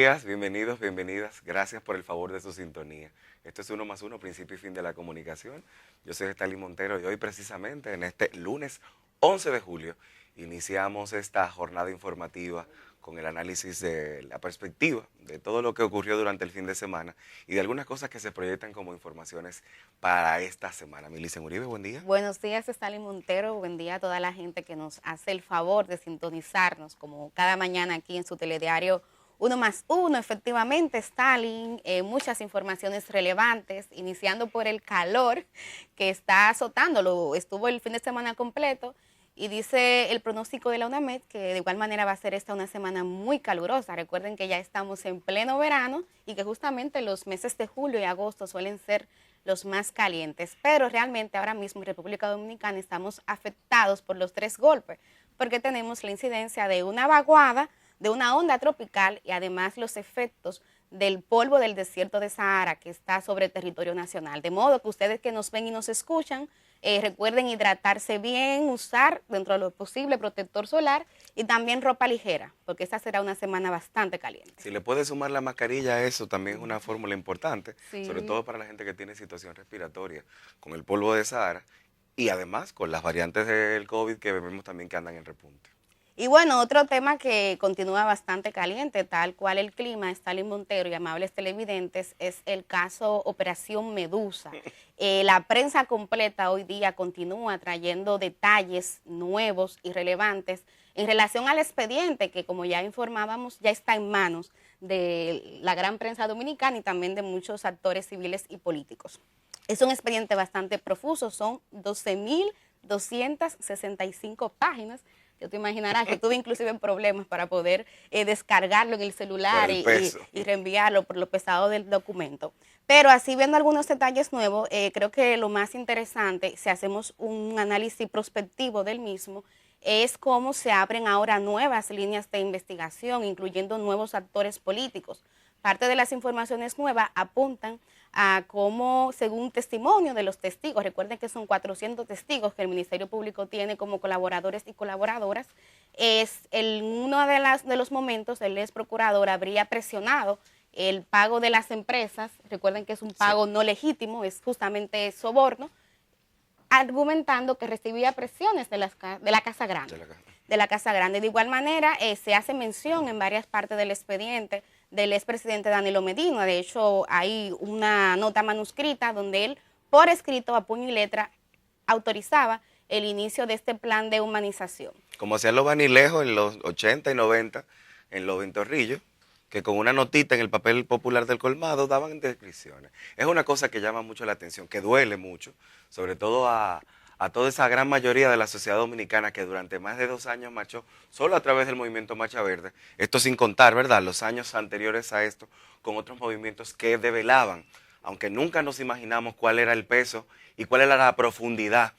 días, bienvenidos, bienvenidas. Gracias por el favor de su sintonía. Esto es 1+1, principio y fin de la comunicación. Yo soy Stalin Montero y hoy precisamente en este lunes 11 de julio iniciamos esta jornada informativa con el análisis de la perspectiva de todo lo que ocurrió durante el fin de semana y de algunas cosas que se proyectan como informaciones para esta semana. Milicen Uribe, buen día. Buenos días, Stalin Montero. Buen día a toda la gente que nos hace el favor de sintonizarnos como cada mañana aquí en su telediario 1+1. Efectivamente, Stalin, muchas informaciones relevantes, iniciando por el calor que está azotándolo. Estuvo el fin de semana completo. Y dice el pronóstico de la UNAMED que de igual manera va a ser esta una semana muy calurosa. Recuerden que ya estamos en pleno verano y que justamente los meses de julio y agosto suelen ser los más calientes. Pero realmente ahora mismo en República Dominicana estamos afectados por los 3 golpes, porque tenemos la incidencia de una vaguada, de una onda tropical y además los efectos del polvo del desierto de Sahara que está sobre el territorio nacional. De modo que ustedes que nos ven y nos escuchan, recuerden hidratarse bien, usar dentro de lo posible protector solar y también ropa ligera, porque esta será una semana bastante caliente. Si le puede sumar la mascarilla a eso, también es una fórmula importante, sí, sobre todo para la gente que tiene situación respiratoria con el polvo de Sahara y además con las variantes del COVID que vemos también que andan en repunte. Y bueno, otro tema que continúa bastante caliente, tal cual el clima, Stalin Montero y amables televidentes, es el caso Operación Medusa. La prensa completa hoy día continúa trayendo detalles nuevos y relevantes en relación al expediente que, como ya informábamos, ya está en manos de la gran prensa dominicana y también de muchos actores civiles y políticos. Es un expediente bastante profuso, son 12.265 páginas. Yo te imaginarás que tuve inclusive problemas para poder descargarlo en el celular y reenviarlo por lo pesado del documento. Pero así viendo algunos detalles nuevos, creo que lo más interesante, si hacemos un análisis prospectivo del mismo, es cómo se abren ahora nuevas líneas de investigación, incluyendo nuevos actores políticos. Parte de las informaciones nuevas apuntan a cómo, según testimonio de los testigos, recuerden que son 400 testigos que el Ministerio Público tiene como colaboradores y colaboradoras, en uno de los momentos el ex procurador habría presionado el pago de las empresas, recuerden que es un pago no legítimo, es justamente soborno, argumentando que recibía presiones de la Casa Grande. De igual manera, se hace mención en varias partes del expediente del expresidente Danilo Medina. De hecho, hay una nota manuscrita donde él, por escrito, a puño y letra, autorizaba el inicio de este plan de humanización. Como hacían los vanilejos en los 80 y 90, en los ventorrillos, que con una notita en el papel popular del colmado daban descripciones. Es una cosa que llama mucho la atención, que duele mucho, sobre todo a toda esa gran mayoría de la sociedad dominicana que durante más de 2 años marchó solo a través del movimiento Marcha Verde, esto sin contar, ¿verdad?, los años anteriores a esto, con otros movimientos que develaban, aunque nunca nos imaginamos cuál era el peso y cuál era la profundidad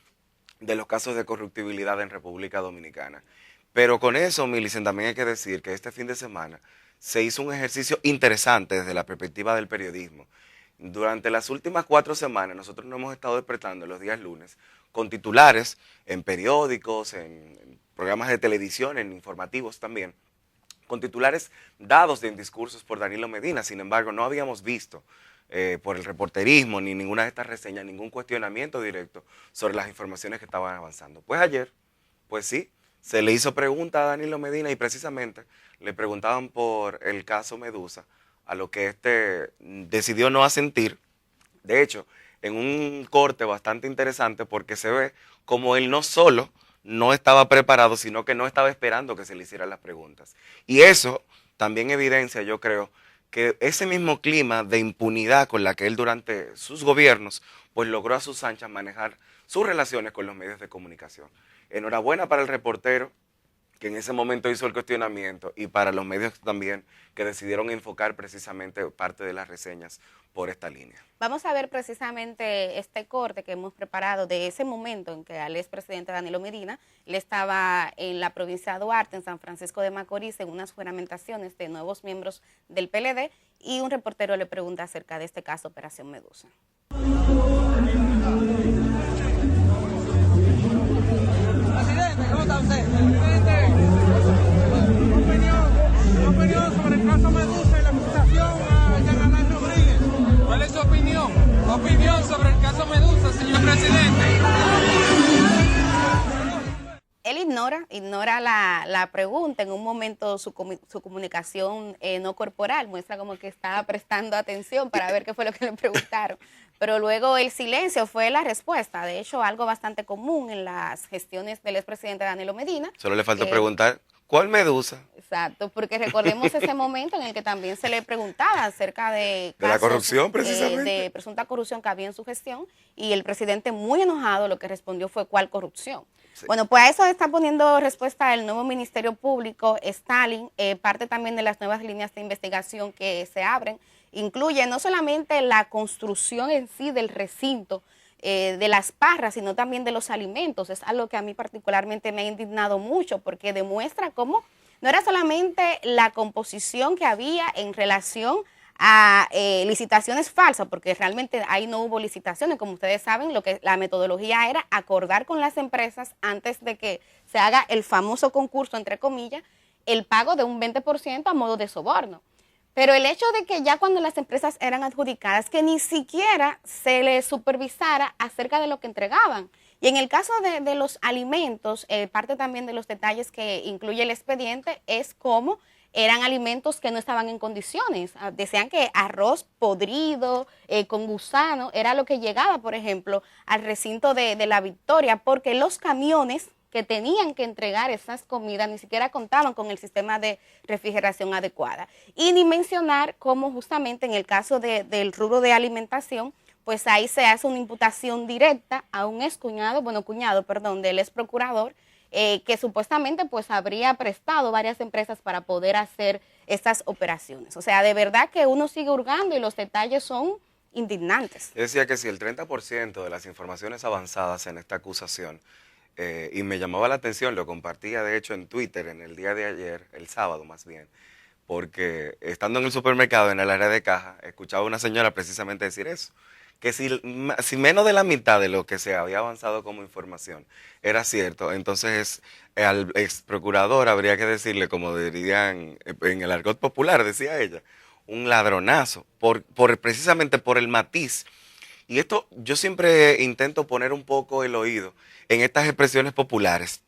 de los casos de corruptibilidad en República Dominicana. Pero con eso, Milicen, también hay que decir que este fin de semana se hizo un ejercicio interesante desde la perspectiva del periodismo. Durante las últimas 4 semanas nosotros nos hemos estado despertando los días lunes con titulares en periódicos, en programas de televisión, en informativos también, con titulares dados en discursos por Danilo Medina. Sin embargo, no habíamos visto por el reporterismo ni ninguna de estas reseñas, ningún cuestionamiento directo sobre las informaciones que estaban avanzando. Pues ayer, pues sí, se le hizo pregunta a Danilo Medina y precisamente le preguntaban por el caso Medusa, a lo que decidió no asentir. De hecho, en un corte bastante interesante porque se ve como él no solo no estaba preparado, sino que no estaba esperando que se le hicieran las preguntas. Y eso también evidencia, yo creo, que ese mismo clima de impunidad con la que él durante sus gobiernos, pues logró a sus anchas manejar sus relaciones con los medios de comunicación. Enhorabuena para el reportero que en ese momento hizo el cuestionamiento y para los medios también que decidieron enfocar precisamente parte de las reseñas por esta línea. Vamos a ver precisamente este corte que hemos preparado de ese momento en que al expresidente Danilo Medina, él estaba en la provincia de Duarte, en San Francisco de Macorís, en unas juramentaciones de nuevos miembros del PLD, y un reportero le pregunta acerca de este caso Operación Medusa. Presidente, ¿cómo está usted? Presidente, ¿qué opinión sobre el caso Medusa y la ignora la pregunta, en un momento su comunicación no corporal muestra como que estaba prestando atención para ver qué fue lo que le preguntaron, pero luego el silencio fue la respuesta, de hecho algo bastante común en las gestiones del expresidente Danilo Medina. Solo le faltó preguntar, ¿cuál medusa? Exacto, porque recordemos ese momento en el que también se le preguntaba acerca de casos, la corrupción, precisamente. De presunta corrupción que había en su gestión, y el presidente muy enojado lo que respondió fue ¿cuál corrupción? Sí. Bueno, pues a eso está poniendo respuesta el nuevo Ministerio Público, Stalin, parte también de las nuevas líneas de investigación que se abren, incluye no solamente la construcción en sí del recinto, de las parras, sino también de los alimentos. Es algo que a mí particularmente me ha indignado mucho, porque demuestra cómo no era solamente la composición que había en relación a licitaciones falsas, porque realmente ahí no hubo licitaciones, como ustedes saben, la metodología era acordar con las empresas antes de que se haga el famoso concurso, entre comillas, el pago de un 20% a modo de soborno. Pero el hecho de que ya cuando las empresas eran adjudicadas, que ni siquiera se les supervisara acerca de lo que entregaban. Y en el caso de los alimentos, parte también de los detalles que incluye el expediente es cómo eran alimentos que no estaban en condiciones. Decían que arroz podrido, con gusano, era lo que llegaba, por ejemplo, al recinto de La Victoria, porque los camiones que tenían que entregar esas comidas ni siquiera contaban con el sistema de refrigeración adecuada. Y ni mencionar cómo justamente en el caso del rubro de alimentación, pues ahí se hace una imputación directa a un cuñado del ex procurador, que supuestamente pues habría prestado varias empresas para poder hacer estas operaciones. O sea, de verdad que uno sigue hurgando y los detalles son indignantes. Yo decía que si el 30% de las informaciones avanzadas en esta acusación, y me llamaba la atención, lo compartía de hecho en Twitter en el día de ayer, el sábado más bien, porque estando en el supermercado, en el área de caja, escuchaba a una señora precisamente decir eso, que si menos de la mitad de lo que se había avanzado como información era cierto, entonces al ex procurador habría que decirle, como dirían en el argot popular, decía ella, un ladronazo, precisamente por el matiz. Y esto yo siempre intento poner un poco el oído en estas expresiones populares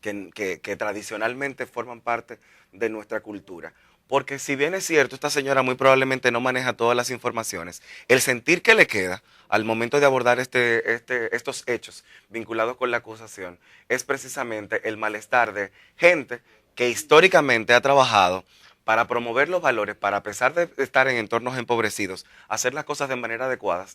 que tradicionalmente forman parte de nuestra cultura. Porque si bien es cierto, esta señora muy probablemente no maneja todas las informaciones, el sentir que le queda al momento de abordar estos hechos vinculados con la acusación es precisamente el malestar de gente que históricamente ha trabajado para promover los valores, para a pesar de estar en entornos empobrecidos, hacer las cosas de manera adecuada,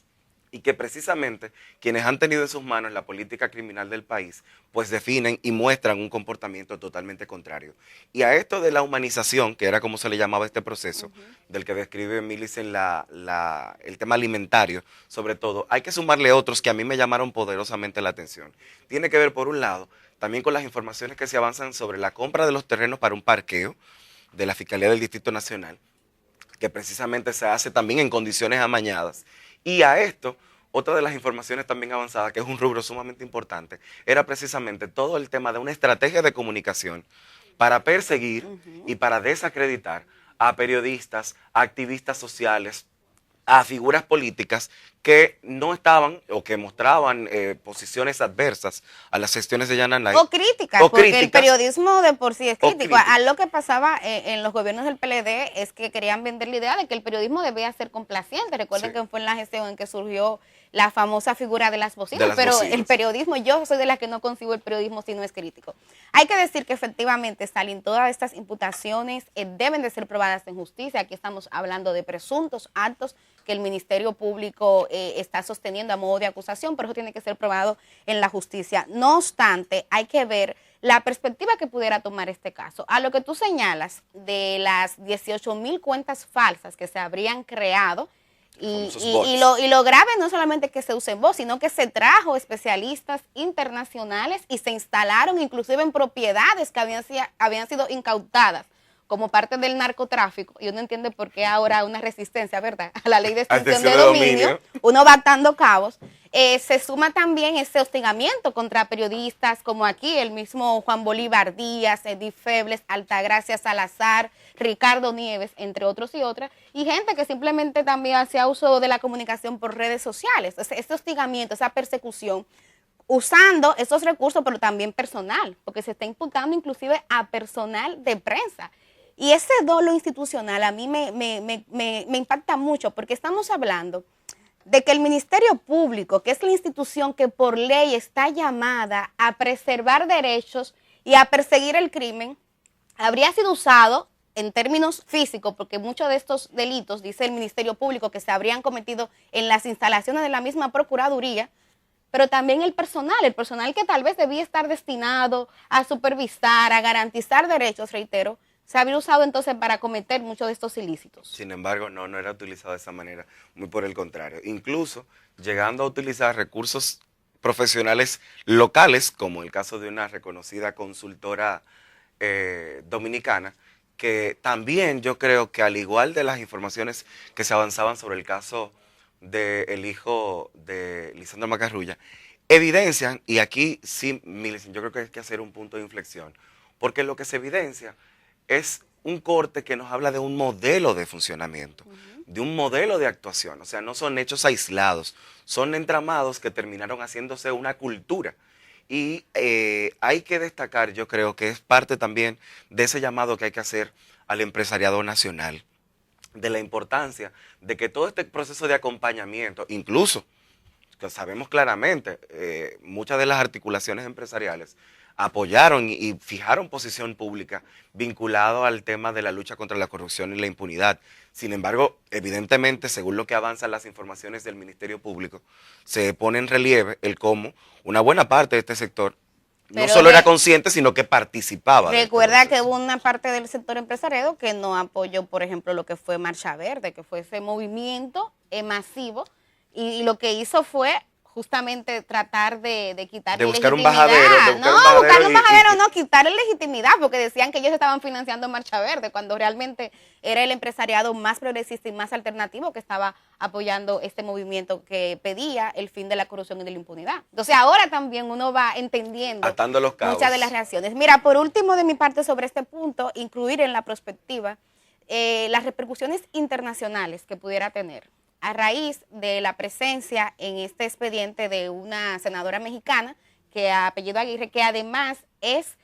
y que precisamente quienes han tenido en sus manos la política criminal del país, pues definen y muestran un comportamiento totalmente contrario. Y a esto de la humanización, que era como se le llamaba este proceso, del que describe Millicent el tema alimentario, sobre todo, hay que sumarle otros que a mí me llamaron poderosamente la atención. Tiene que ver, por un lado, también con las informaciones que se avanzan sobre la compra de los terrenos para un parqueo de la Fiscalía del Distrito Nacional, que precisamente se hace también en condiciones amañadas. Y a esto, otra de las informaciones también avanzadas, que es un rubro sumamente importante, era precisamente todo el tema de una estrategia de comunicación para perseguir y para desacreditar a periodistas, a activistas sociales, a figuras políticas que no estaban o que mostraban posiciones adversas a las gestiones de Jan Alain. O críticas, porque el periodismo de por sí es crítico. A lo que pasaba en los gobiernos del PLD es que querían vender la idea de que el periodismo debía ser complaciente. Recuerden que fue en la gestión en que surgió la famosa figura de las bocinas, el periodismo, yo soy de las que no concibo el periodismo si no es crítico. Hay que decir que efectivamente, Stalin, todas estas imputaciones deben de ser probadas en justicia. Aquí estamos hablando de presuntos actos que el Ministerio Público está sosteniendo a modo de acusación, pero eso tiene que ser probado en la justicia. No obstante, hay que ver la perspectiva que pudiera tomar este caso. A lo que tú señalas de las 18,000 cuentas falsas que se habrían creado, y lo grave no solamente que se usen voz, sino que se trajo especialistas internacionales y se instalaron inclusive en propiedades que habían sido incautadas como parte del narcotráfico, y uno entiende por qué ahora una resistencia, ¿verdad?, a la ley de extinción de dominio, uno va atando cabos. Se suma también ese hostigamiento contra periodistas como aquí, el mismo Juan Bolívar Díaz, Edith Febles, Altagracia Salazar, Ricardo Nieves, entre otros y otras, y gente que simplemente también hacía uso de la comunicación por redes sociales. Ese hostigamiento, esa persecución, usando esos recursos, pero también personal, porque se está imputando inclusive a personal de prensa. Y ese dolo institucional a mí me impacta mucho, porque estamos hablando de que el Ministerio Público, que es la institución que por ley está llamada a preservar derechos y a perseguir el crimen, habría sido usado en términos físicos, porque muchos de estos delitos, dice el Ministerio Público, que se habrían cometido en las instalaciones de la misma Procuraduría, pero también el personal que tal vez debía estar destinado a supervisar, a garantizar derechos, reitero, se habría usado entonces para cometer muchos de estos ilícitos. Sin embargo, no era utilizado de esa manera, muy por el contrario. Incluso llegando a utilizar recursos profesionales locales, como el caso de una reconocida consultora dominicana, que también yo creo que al igual de las informaciones que se avanzaban sobre el caso del hijo de Lisandro Macarrulla, evidencian, y aquí sí, Millicent, yo creo que hay que hacer un punto de inflexión, porque lo que se evidencia es un corte que nos habla de un modelo de funcionamiento, de un modelo de actuación. O sea, no son hechos aislados, son entramados que terminaron haciéndose una cultura. Y hay que destacar, yo creo que es parte también de ese llamado que hay que hacer al empresariado nacional, de la importancia de que todo este proceso de acompañamiento, incluso, que sabemos claramente, muchas de las articulaciones empresariales apoyaron y fijaron posición pública vinculado al tema de la lucha contra la corrupción y la impunidad. Sin embargo, evidentemente, según lo que avanzan las informaciones del Ministerio Público, se pone en relieve el cómo una buena parte de este sector no solo era consciente, sino que participaba. Recuerda que hubo una parte del sector empresarial que no apoyó, por ejemplo, lo que fue Marcha Verde, que fue ese movimiento masivo, y lo que hizo fue justamente tratar de quitarle buscar legitimidad. buscar un bajadero, no, quitarle legitimidad, porque decían que ellos estaban financiando Marcha Verde, cuando realmente era el empresariado más progresista y más alternativo que estaba apoyando este movimiento que pedía el fin de la corrupción y de la impunidad. Entonces ahora también uno va entendiendo atando los cabos. Muchas de las reacciones. Mira, por último de mi parte sobre este punto, incluir en la perspectiva las repercusiones internacionales que pudiera tener a raíz de la presencia en este expediente de una senadora mexicana, que apellido Aguirre, que además es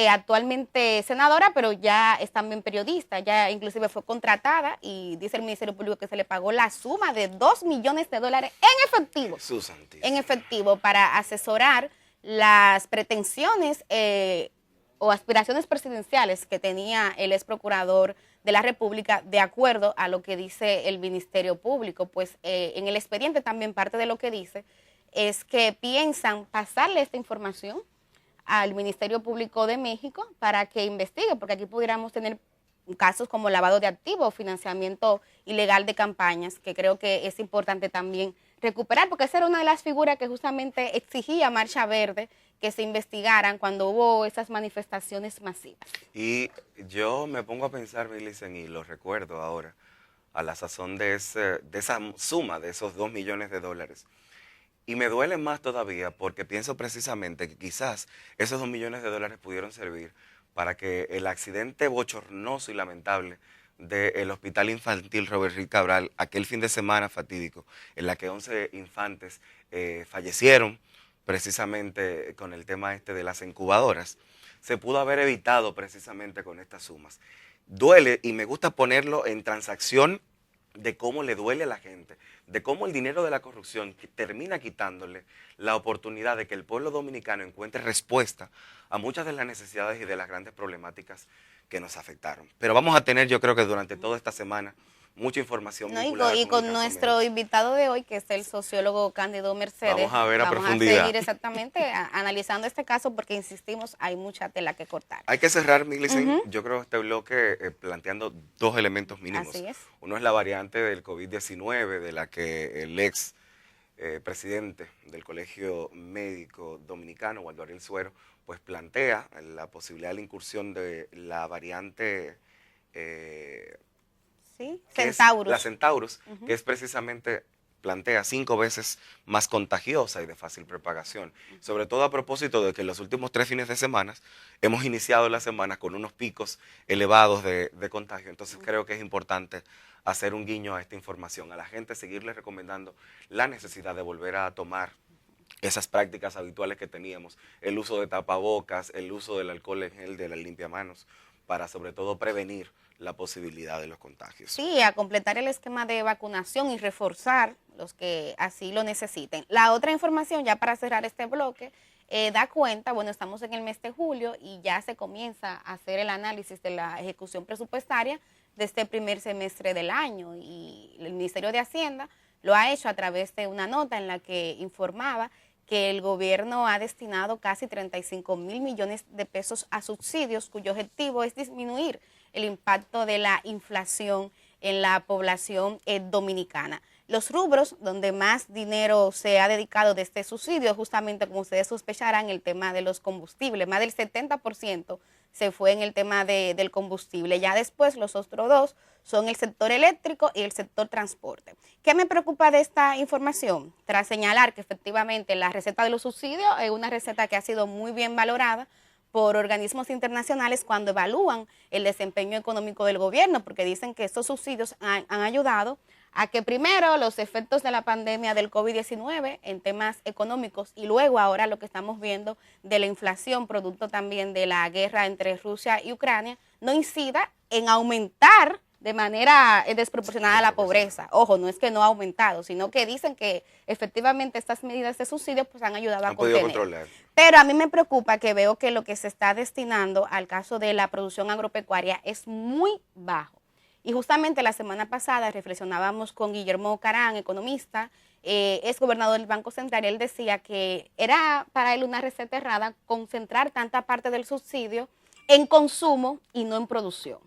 actualmente senadora, pero ya es también periodista, ya inclusive fue contratada y dice el Ministerio Público que se le pagó la suma de $2 millones en efectivo para asesorar las pretensiones o aspiraciones presidenciales que tenía el ex procurador de la República, de acuerdo a lo que dice el Ministerio Público. Pues en el expediente también parte de lo que dice es que piensan pasarle esta información al Ministerio Público de México para que investigue, porque aquí pudiéramos tener casos como lavado de activos, financiamiento ilegal de campañas, que creo que es importante también recuperar, porque esa era una de las figuras que justamente exigía Marcha Verde que se investigaran cuando hubo esas manifestaciones masivas. Y yo me pongo a pensar, Millicent, y lo recuerdo ahora, a la sazón de esa suma, de esos $2 millones. Y me duele más todavía porque pienso precisamente que quizás esos $2 millones pudieron servir para que el accidente bochornoso y lamentable del Hospital Infantil Robert Reed Cabral, aquel fin de semana fatídico, en la que 11 infantes fallecieron precisamente con el tema de las incubadoras, se pudo haber evitado precisamente con estas sumas. Duele, y me gusta ponerlo en transacción de cómo le duele a la gente, de cómo el dinero de la corrupción termina quitándole la oportunidad de que el pueblo dominicano encuentre respuesta a muchas de las necesidades y de las grandes problemáticas que nos afectaron. Pero vamos a tener, yo creo que durante toda esta semana, mucha información vinculada y con nuestro invitado de hoy, que es el sociólogo Cándido Mercedes. Vamos a ver a profundidad. Vamos a seguir exactamente analizando este caso, porque insistimos, hay mucha tela que cortar. Hay que cerrar, Millicent, yo creo este bloque planteando dos elementos mínimos. Así es. Uno es la variante del COVID-19, de la que el ex presidente del Colegio Médico Dominicano, Waldo Ariel Suero, pues plantea la posibilidad de la incursión de la variante Centaurus. La Centaurus, que es precisamente, plantea 5 veces más contagiosa y de fácil propagación. Sobre todo a propósito de que en los últimos 3 fines de semana hemos iniciado la semana con unos picos elevados de contagio. Entonces creo que es importante hacer un guiño a esta información, a la gente seguirle recomendando la necesidad de volver a tomar esas prácticas habituales que teníamos, el uso de tapabocas, el uso del alcohol en gel, de la limpiamanos, para sobre todo prevenir la posibilidad de los contagios. Sí, a completar el esquema de vacunación y reforzar los que así lo necesiten. La otra información, ya para cerrar este bloque, da cuenta, bueno, estamos en el mes de julio y ya se comienza a hacer el análisis de la ejecución presupuestaria de este primer semestre del año, y el Ministerio de Hacienda lo ha hecho a través de una nota en la que informaba que el gobierno ha destinado casi 35.000 millones de pesos a subsidios, cuyo objetivo es disminuir el impacto de la inflación en la población dominicana. Los rubros donde más dinero se ha dedicado de este subsidio, justamente como ustedes sospecharán, el tema de los combustibles, más del 70% se fue en el tema del combustible. Ya después los otros dos son el sector eléctrico y el sector transporte. ¿Qué me preocupa de esta información? Tras señalar que efectivamente la receta de los subsidios es una receta que ha sido muy bien valorada por organismos internacionales cuando evalúan el desempeño económico del gobierno, porque dicen que estos subsidios han ayudado a que primero los efectos de la pandemia del COVID-19 en temas económicos, y luego ahora lo que estamos viendo de la inflación, producto también de la guerra entre Rusia y Ucrania, no incida en aumentar de manera desproporcionada la pobreza. Ojo, no es que no ha aumentado, sino que dicen que efectivamente estas medidas de subsidio pues han ayudado a contener. Pero a mí me preocupa que veo que lo que se está destinando al caso de la producción agropecuaria es muy bajo. Y justamente la semana pasada reflexionábamos con Guillermo Carán, economista, es gobernador del Banco Central, y él decía que era para él una receta errada concentrar tanta parte del subsidio en consumo y no en producción.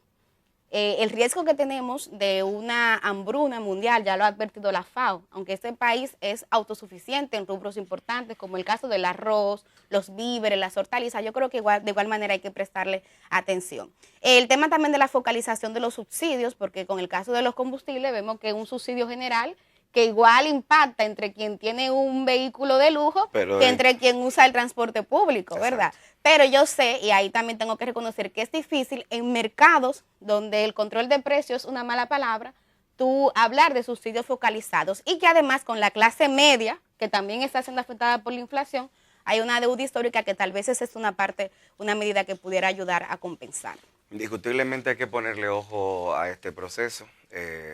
El riesgo que tenemos de una hambruna mundial, ya lo ha advertido la FAO, aunque este país es autosuficiente en rubros importantes, como el caso del arroz, los víveres, las hortalizas, yo creo que de igual manera hay que prestarle atención. El tema también de la focalización de los subsidios, porque con el caso de los combustibles vemos que un subsidio general que igual impacta entre quien tiene un vehículo de lujo que entre quien usa el transporte público, ¿verdad? Exacto. Pero yo sé, y ahí también tengo que reconocer que es difícil en mercados donde el control de precios es una mala palabra, tú hablar de subsidios focalizados, y que además con la clase media, que también está siendo afectada por la inflación, hay una deuda histórica que tal vez esa es una medida que pudiera ayudar a compensar. Indiscutiblemente hay que ponerle ojo a este proceso,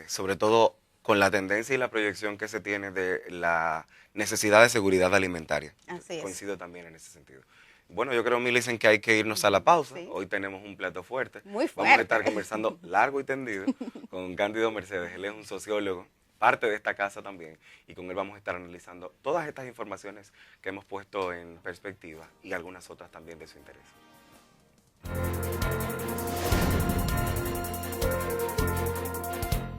sobre todo con la tendencia y la proyección que se tiene de la necesidad de seguridad alimentaria. Así es. Coincido también en ese sentido. Bueno, yo creo, Milicen, que hay que irnos a la pausa. Sí. Hoy tenemos un plato fuerte. Muy fuerte. Vamos a estar conversando largo y tendido con Cándido Mercedes. Él es un sociólogo, parte de esta casa también, y con él vamos a estar analizando todas estas informaciones que hemos puesto en perspectiva y algunas otras también de su interés.